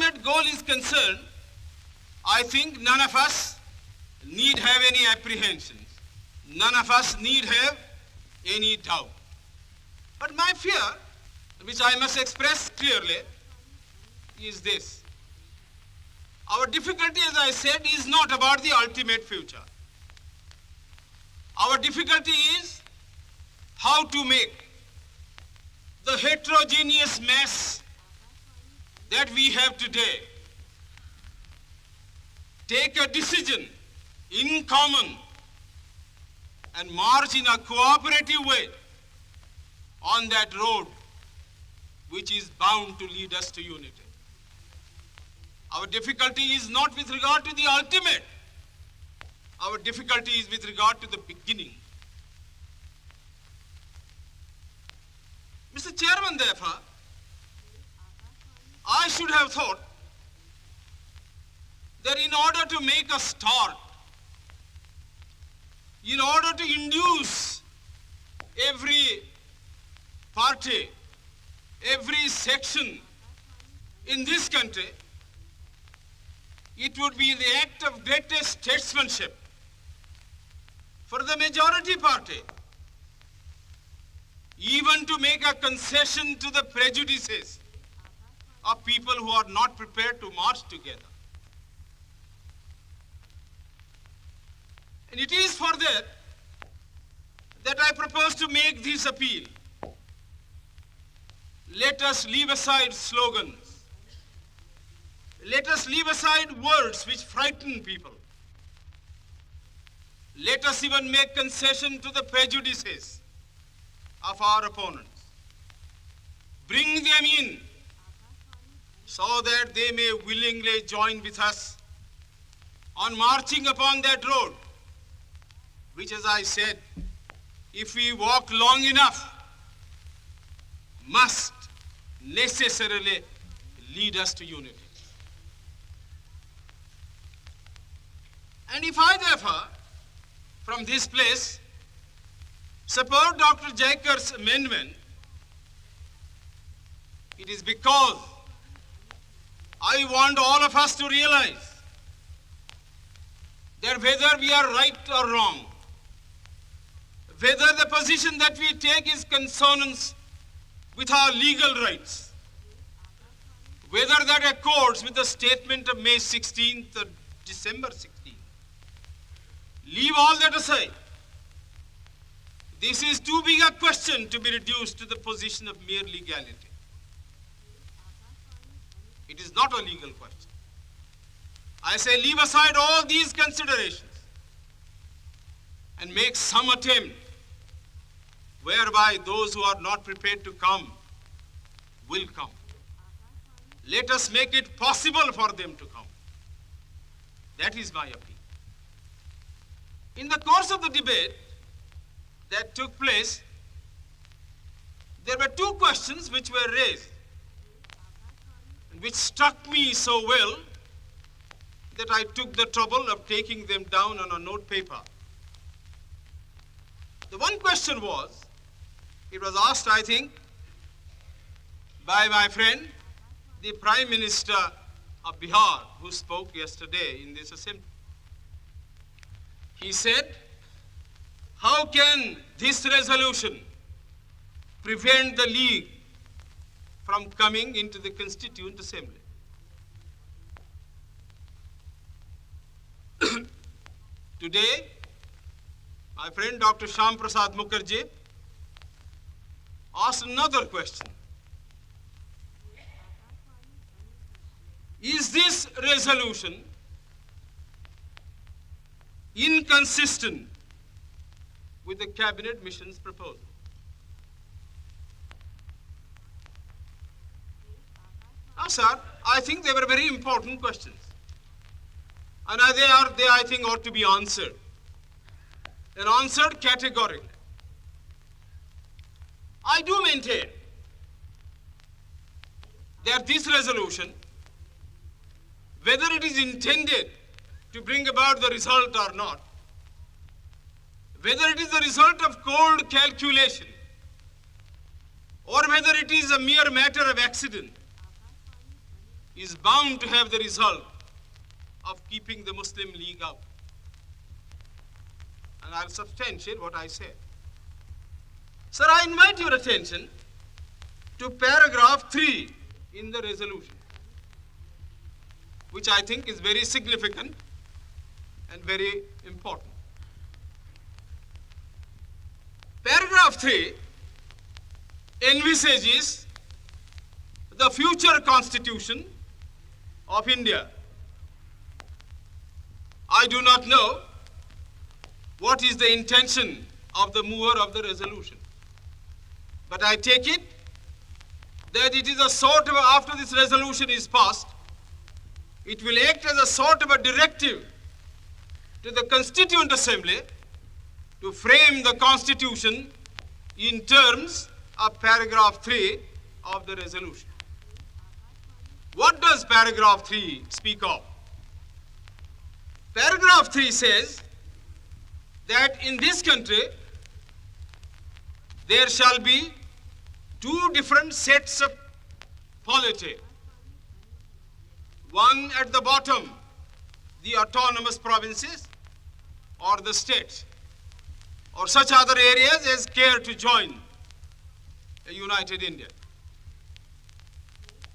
ultimate goal is concerned, I think none of us need have any apprehensions. None of us need have any doubt. But my fear, which I must express clearly, is this. Our difficulty, as I said, is not about the ultimate future. Our difficulty is how to make the heterogeneous mass that we have today take a decision in common and march in a cooperative way on that road which is bound to lead us to unity. Our difficulty is not with regard to the ultimate. Our difficulty is with regard to the beginning. Mr. Chairman, therefore, I should have thought that in order to make a start, in order to induce every party, every section in this country, it would be the act of greatest statesmanship for the majority party even to make a concession to the prejudices of people who are not prepared to march together. And it is for that I propose to make this appeal. Let us leave aside slogans. Let us leave aside words which frighten people. Let us even make concession to the prejudices of our opponents. Bring them in so that they may willingly join with us on marching upon that road, which, as I said, if we walk long enough, must necessarily lead us to unity. And if I, therefore, from this place, support Dr. Jaikar's amendment, it is because I want all of us to realize that whether we are right or wrong, whether the position that we take is consonance with our legal rights, whether that accords with the statement of May 16th or December 16th, leave all that aside. This is too big a question to be reduced to the position of mere legality. It is not a legal question. I say leave aside all these considerations and make some attempt whereby those who are not prepared to come will come. Let us make it possible for them to come. That is my appeal. In the course of the debate that took place, there were two questions which were raised, and which struck me so well that I took the trouble of taking them down on a note paper. The one question was, it was asked, I think, by my friend, the Prime Minister of Bihar, who spoke yesterday in this assembly. He said, how can this resolution prevent the League from coming into the Constituent Assembly? Today, my friend Dr. Shyam Prasad Mukherjee asked another question. Is this resolution inconsistent with the cabinet mission's proposal? Now, sir, I think they were very important questions. And they, I think, ought to be answered. And answered categorically. I do maintain that this resolution, whether it is intended to bring about the result or not, whether it is the result of cold calculation or whether it is a mere matter of accident, is bound to have the result of keeping the Muslim League out. And I'll substantiate what I said. Sir, I invite your attention to paragraph 3 in the resolution, which I think is very significant and very important. Paragraph 3 envisages the future constitution of India. I do not know what is the intention of the mover of the resolution, but I take it that it is a sort of, after this resolution is passed, it will act as a sort of a directive to the Constituent Assembly to frame the Constitution in terms of paragraph 3 of the resolution. What does paragraph 3 speak of? Paragraph 3 says that in this country there shall be two different sets of polity. One at the bottom, the autonomous provinces or the states, or such other areas as care to join a united India.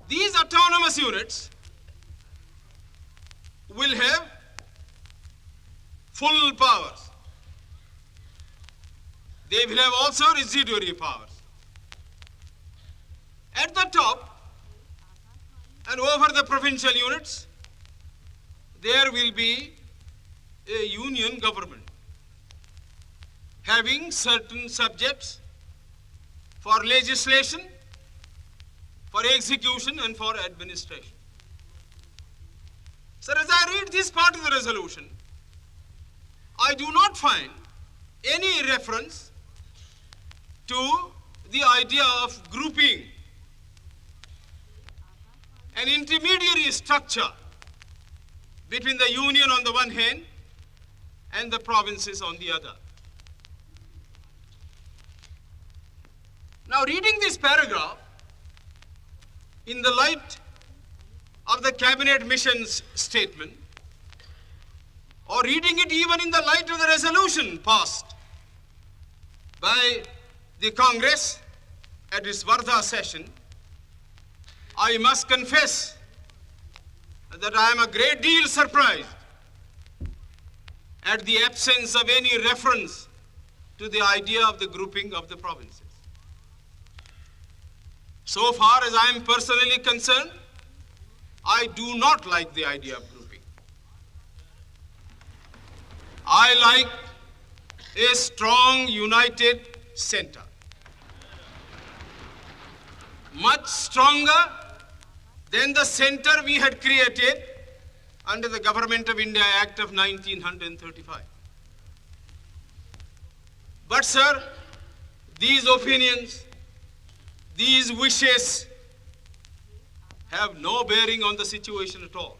These autonomous units will have full powers. They will have also residuary powers. At the top and over the provincial units, there will be a union government having certain subjects for legislation, for execution, and for administration. Sir, as I read this part of the resolution, I do not find any reference to the idea of grouping an intermediary structure between the union on the one hand and the provinces on the other. Now, reading this paragraph in the light of the cabinet mission's statement, or reading it even in the light of the resolution passed by the Congress at its Vardha session, I must confess that I am a great deal surprised at the absence of any reference to the idea of the grouping of the provinces. So far as I am personally concerned, I do not like the idea of grouping. I like a strong, united center, much stronger than the center we had created under the Government of India Act of 1935. But sir, these opinions, these wishes have no bearing on the situation at all.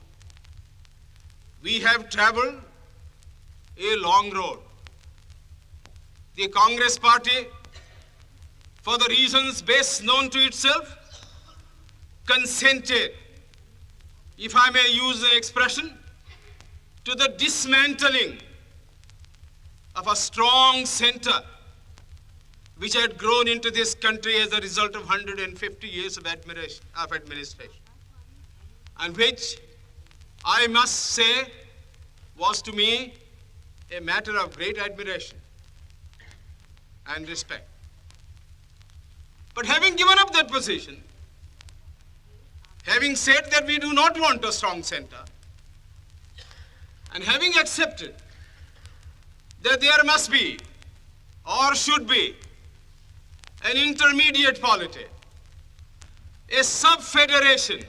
We have traveled a long road. The Congress party, for the reasons best known to itself, consented, if I may use the expression, to the dismantling of a strong center which had grown into this country as a result of 150 years of administration, and which I must say was to me a matter of great admiration and respect. But having given up that position, having said that we do not want a strong center, and having accepted that there must be or should be an intermediate polity, a sub-federation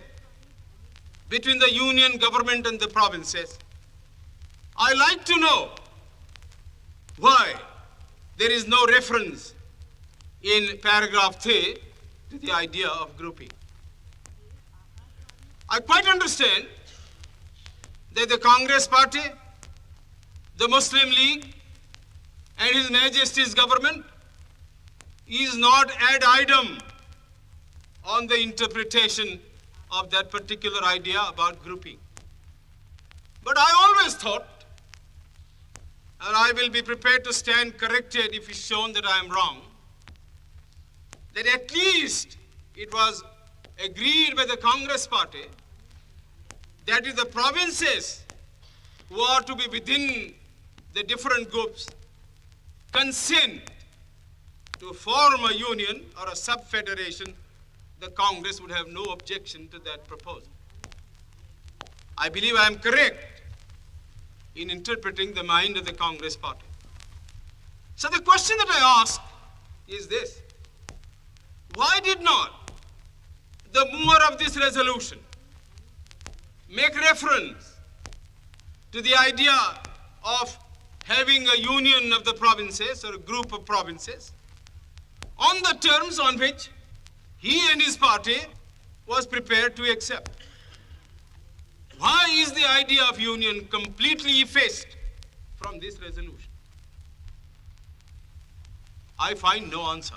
between the union government and the provinces, I like to know why there is no reference in paragraph 3 to the idea of grouping. I quite understand that the Congress party, the Muslim League, and His Majesty's government is not ad idem on the interpretation of that particular idea about grouping. But I always thought, and I will be prepared to stand corrected if it's shown that I am wrong, that at least it was agreed by the Congress party that is the provinces who are to be within the different groups consent to form a union or a sub-federation, the Congress would have no objection to that proposal. I believe I am correct in interpreting the mind of the Congress party. So the question that I ask is this: why did not the mover of this resolution make reference to the idea of having a union of the provinces or a group of provinces on the terms on which he and his party was prepared to accept? Why is the idea of union completely effaced from this resolution? I find no answer.